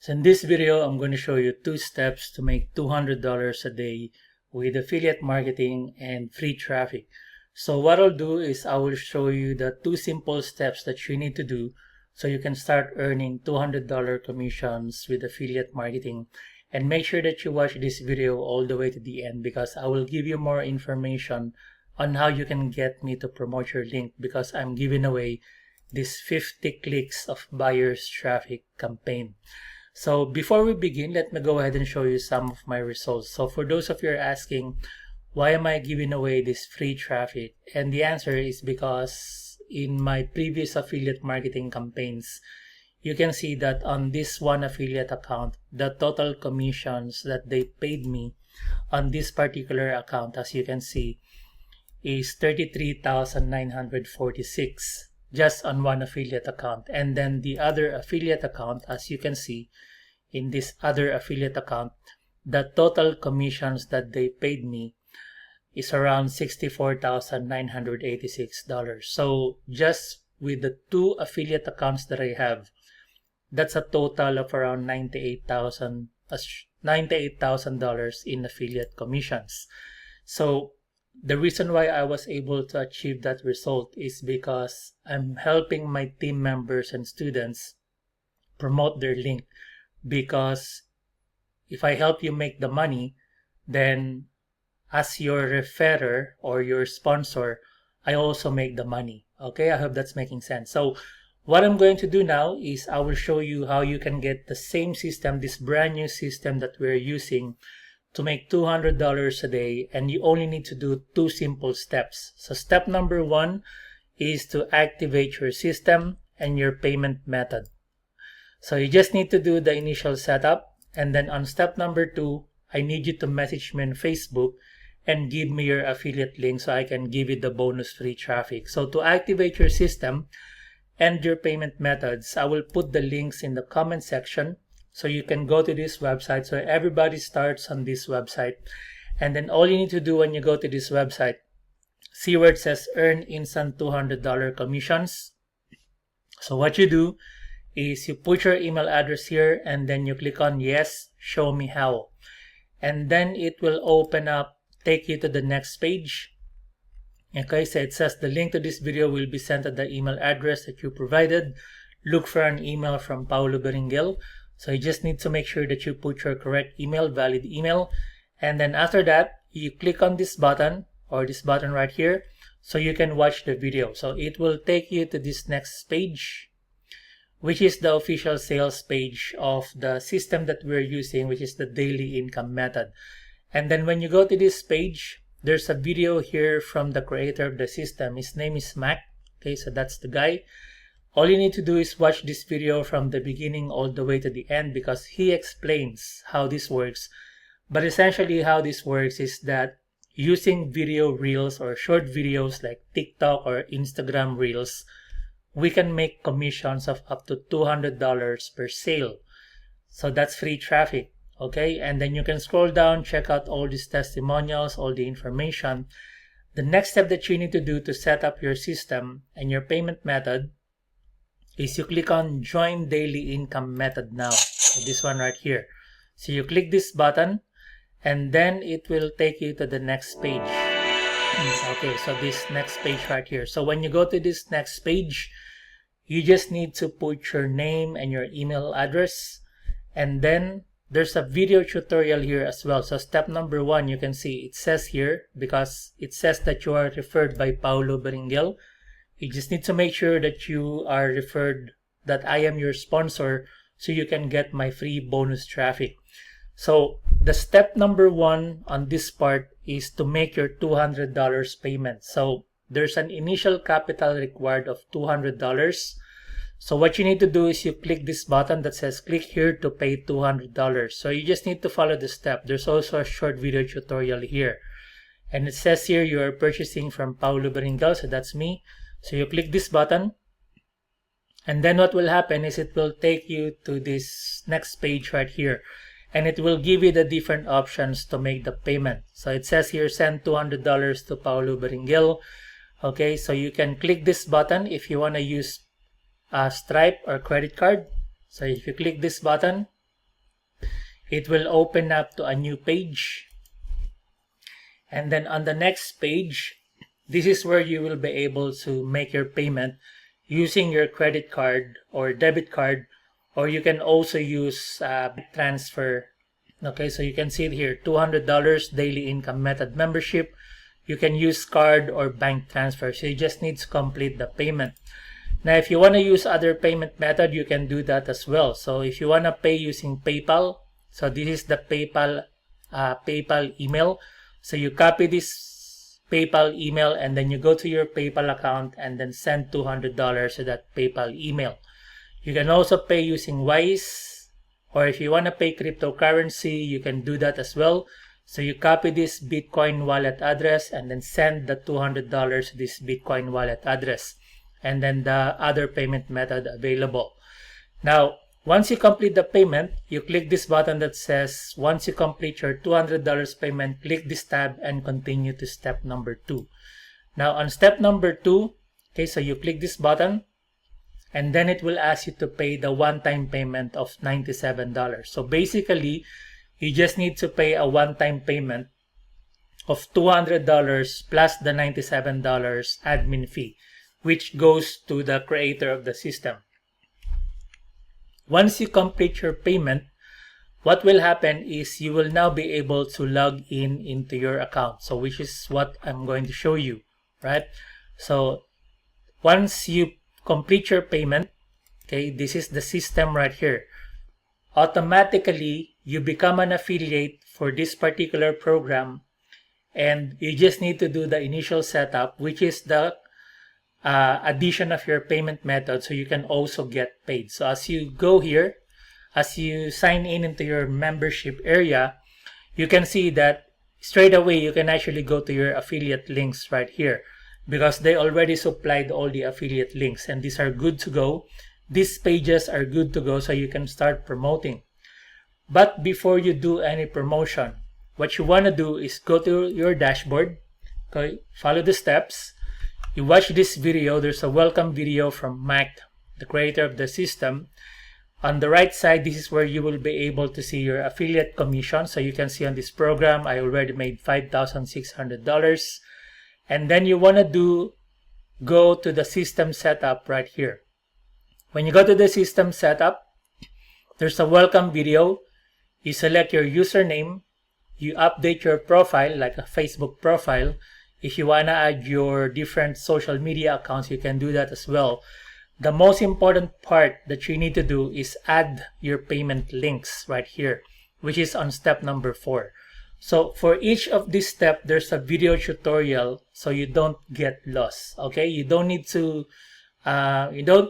So in this video, I'm going to show you 2 steps to make $200 a day with affiliate marketing and free traffic. So what I'll do is I will show you the 2 simple steps that you need to do so you can start earning $200 commissions with affiliate marketing. And make sure that you watch this video all the way to the end because I will give you more information on how you can get me to promote your link because I'm giving away this 50 clicks of buyers traffic campaign. So before we begin, let me go ahead and show you some of my results. So for those of you who are asking, why am I giving away this free traffic? And the answer is because in my previous affiliate marketing campaigns, you can see that on this one affiliate account, the total commissions that they paid me on this particular account, as you can see, is 33,946 just on one affiliate account. And then the other affiliate account, as you can see in this other affiliate account, the total commissions that they paid me is around $64,986. So just with the 2 affiliate accounts that I have, that's a total of around $98,000 in affiliate commissions. So the reason why I was able to achieve that result is because I'm helping my team members and students promote their link. Because if I help you make the money, then as your referrer or your sponsor, I also make the money. Okay, I hope that's making sense. So what I'm going to do now is I will show you how you can get the same system, this brand new system that we're using to make $200 a day, and you only need to do 2 simple steps. So step number 1 is to activate your system and your payment method. So you just need to do the initial setup, and then on step number 2, I need you to message me on Facebook and give me your affiliate link so I can give you the bonus free traffic. So to activate your system and your payment methods, I will put the links in the comment section. So you can go to this website. So everybody starts on this website. And then all you need to do when you go to this website, see where it says earn instant $200 commissions. So what you do is you put your email address here and then you click on yes, show me how. And then it will open up, take you to the next page. Okay, so it says the link to this video will be sent to the email address that you provided. Look for an email from Paulo Beringel. So you just need to make sure that you put your correct email, valid email. And then after that, you click on this button or this button right here so you can watch the video. So it will take you to this next page, which is the official sales page of the system that we're using, which is the daily income method. And then when you go to this page, there's a video here from the creator of the system. His name is Mac. Okay, so that's the guy. All you need to do is watch this video from the beginning all the way to the end because he explains how this works. But essentially how this works is that using video reels or short videos like TikTok or Instagram reels, we can make commissions of up to $200 per sale. So that's free traffic. Okay, and then you can scroll down, check out all these testimonials, all the information. The next step that you need to do to set up your system and your payment method is you click on join daily income method now. So this one right here. So you click this button and then it will take you to the next page. Okay, so this next page right here. So when you go to this next page, you just need to put your name and your email address, and then there's a video tutorial here as well. So step number 1, you can see it says here, because it says that you are referred by Paulo Beringel. You just need to make sure that you are referred, that I am your sponsor, so you can get my free bonus traffic. So the step number 1 on this part is to make your $200 payment. So there's an initial capital required of $200. So what you need to do is you click this button that says click here to pay $200. So you just need to follow the step. There's also a short video tutorial here. And it says here you are purchasing from Paulo Beringel, so that's me. So you click this button. And then what will happen is it will take you to this next page right here. And it will give you the different options to make the payment. So it says here send $200 to Paulo Beringel. Okay, so you can click this button if you want to use Stripe or credit card. So if you click this button, it will open up to a new page. And then on the next page, this is where you will be able to make your payment using your credit card or debit card, or you can also use transfer. Okay, so you can see it here, $200 daily income method membership. You can use card or bank transfer. So you just need to complete the payment. Now, if you want to use other payment method, you can do that as well. So if you want to pay using PayPal, so this is the PayPal email. So you copy this PayPal email and then you go to your PayPal account and then send $200 to that PayPal email. You can also pay using Wise, or if you want to pay cryptocurrency, you can do that as well. So you copy this Bitcoin wallet address and then send the $200 to this Bitcoin wallet address, and then the other payment method available. Now, once you complete the payment, you click this button that says, once you complete your $200 payment, click this tab and continue to step number 2. Now, on step number 2, okay, so you click this button, and then it will ask you to pay the one-time payment of $97. So basically, you just need to pay a one-time payment of $200 plus the $97 admin fee, which goes to the creator of the system. Once you complete your payment, what will happen is you will now be able to log in into your account. So which is what I'm going to show you, right? So once you complete your payment, okay, this is the system right here. Automatically, you become an affiliate for this particular program, and you just need to do the initial setup, which is the addition of your payment method, so you can also get paid. So as you go here, as you sign in into your membership area, you can see that straight away you can actually go to your affiliate links right here, because they already supplied all the affiliate links and these are good to go. These pages are good to go, so you can start promoting. But before you do any promotion, what you want to do is go to your dashboard, okay, follow the steps. You watch this video. There's a welcome video from Mike, the creator of the system. On the right side, this is where you will be able to see your affiliate commission. So you can see on this program, I already made $5,600. And then you want to go to the system setup right here. When you go to the system setup, there's a welcome video. You select your username. You update your profile, like a Facebook profile. If you want to add your different social media accounts, you can do that as well. The most important part that you need to do is add your payment links right here, which is on step number 4. So for each of these steps, there's a video tutorial so you don't get lost. Okay, you don't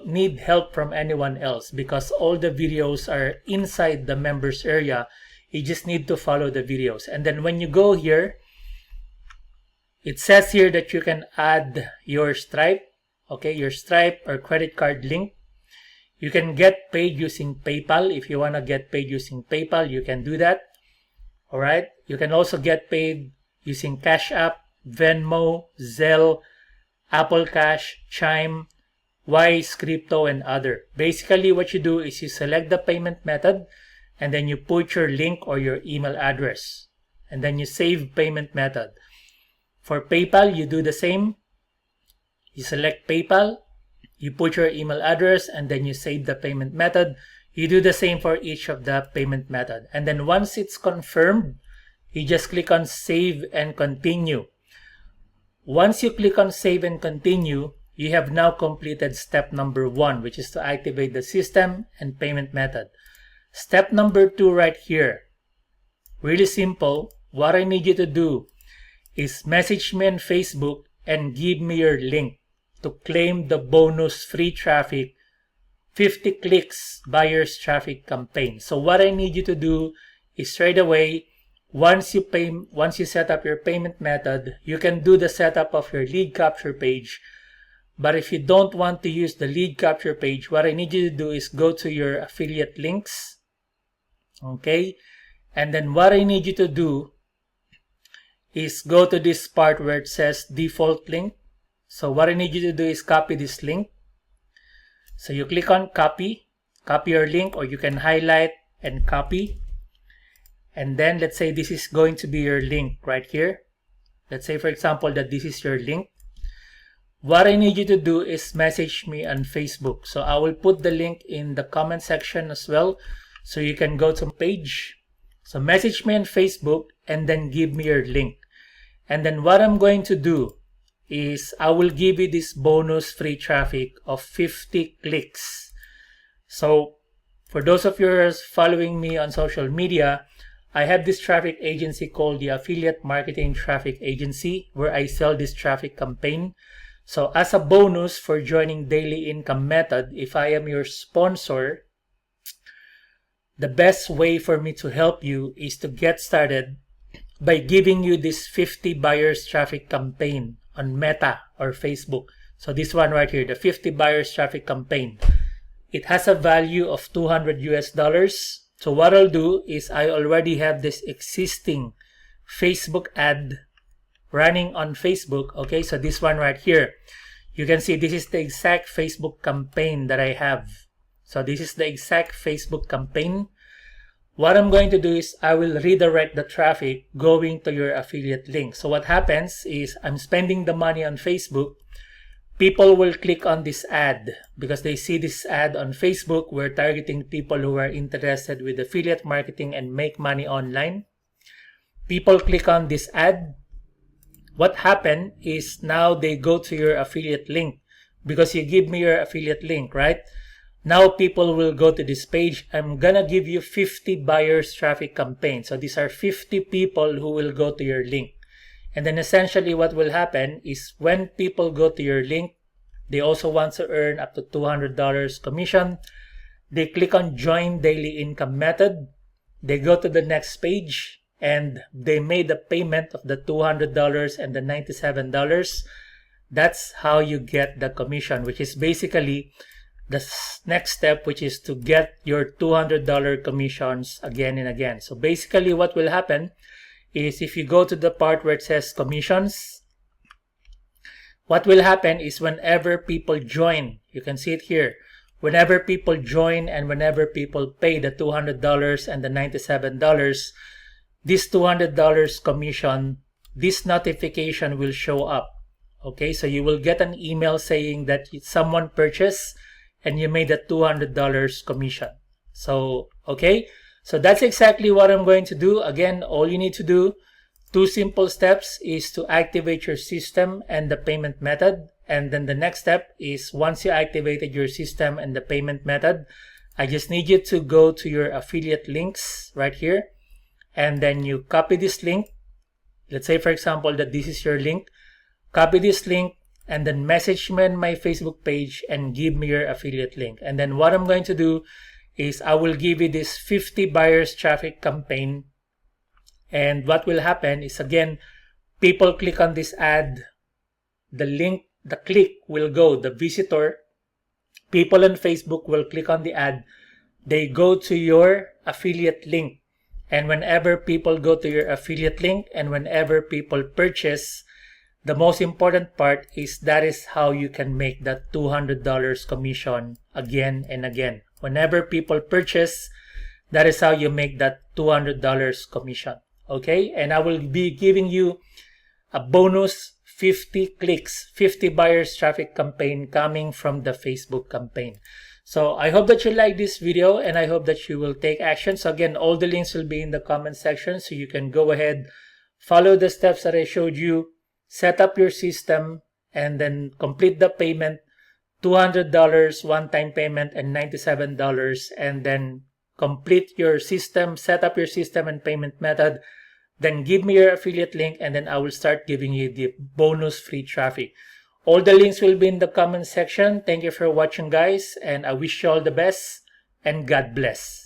need help from anyone else because all the videos are inside the members area. You just need to follow the videos. And then when you go here, it says here that you can add your Stripe, okay, your Stripe or credit card link. You can get paid using PayPal. If you want to get paid using PayPal, you can do that. All right. You can also get paid using Cash App, Venmo, Zelle, Apple Cash, Chime, Wise, Crypto, and other. Basically, what you do is you select the payment method and then you put your link or your email address and then you save payment method. For PayPal, you do the same. You select PayPal, you put your email address, and then you save the payment method. You do the same for each of the payment method. And then once it's confirmed, you just click on Save and Continue. Once you click on Save and Continue, you have now completed step number 1, which is to activate the system and payment method. Step number 2 right here. Really simple. What I need you to do is message me on Facebook and give me your link to claim the bonus free traffic 50 clicks buyers traffic campaign. So what I need you to do is straight away, once you set up your payment method, you can do the setup of your lead capture page. But if you don't want to use the lead capture page, what I need you to do is go to your affiliate links. Okay. And then what I need you to do is go to this part where it says default link. So what I need you to do is copy this link. So you click on copy your link, or you can highlight and copy. And then let's say this is going to be your link right here. Let's say, for example, that this is your link. What I need you to do is message me on Facebook. So I will put the link in the comment section as well, so you can go to the page. So message me on Facebook and then give me your link. And then what I'm going to do is I will give you this bonus free traffic of 50 clicks. So for those of you following me on social media, I have this traffic agency called the Affiliate Marketing Traffic Agency, where I sell this traffic campaign. So as a bonus for joining Daily Income Method, if I am your sponsor, the best way for me to help you is to get started by giving you this 50 buyers traffic campaign on Meta or Facebook. So this one right here, the 50 buyers traffic campaign. It has a value of $200 US. So what I'll do is I already have this existing Facebook ad running on Facebook. Okay, so this one right here, you can see this is the exact Facebook campaign that I have. So this is the exact Facebook campaign. What I'm going to do is I will redirect the traffic going to your affiliate link. So what happens is I'm spending the money on Facebook. People will click on this ad because they see this ad on Facebook. We're targeting people who are interested with affiliate marketing and make money online. People click on this ad. What happened is now they go to your affiliate link because you give me your affiliate link, right? Now people will go to this page. I'm gonna give you 50 buyers traffic campaign. So these are 50 people who will go to your link. And then essentially what will happen is when people go to your link, they also want to earn up to $200 commission. They click on Join Daily Income Method. They go to the next page and they made the payment of the $200 and the $97. That's how you get the commission, which is basically the next step, which is to get your $200 commissions again and again. So basically what will happen is if you go to the part where it says commissions, what will happen is whenever people join, you can see it here, whenever people join and whenever people pay the $200 and the $97, this $200 commission, this notification will show up. Okay, so you will get an email saying that someone purchased and you made a $200 commission. So, okay, so that's exactly what I'm going to do. Again, all you need to do, 2 simple steps, is to activate your system and the payment method. And then the next step is once you activated your system and the payment method, I just need you to go to your affiliate links right here. And then you copy this link. Let's say, for example, that this is your link. Copy this link and then message me on my Facebook page and give me your affiliate link. And then what I'm going to do is I will give you this 50 buyers traffic campaign. And what will happen is, again, people click on this ad. The link, the click will go, the visitor. People on Facebook will click on the ad. They go to your affiliate link. And whenever people go to your affiliate link and whenever people purchase, the most important part is that is how you can make that $200 commission again and again. Whenever people purchase, that is how you make that $200 commission. Okay, and I will be giving you a bonus 50 clicks, 50 buyers traffic campaign coming from the Facebook campaign. So I hope that you like this video and I hope that you will take action. So again, all the links will be in the comment section, so you can go ahead, follow the steps that I showed you, set up your system, and then complete the payment, $200 one-time payment and $97, and then complete your system, set up your system and payment method, then give me your affiliate link, and then I will start giving you the bonus free traffic. All the links will be in the comment section. Thank you for watching, guys, and I wish you all the best and God bless.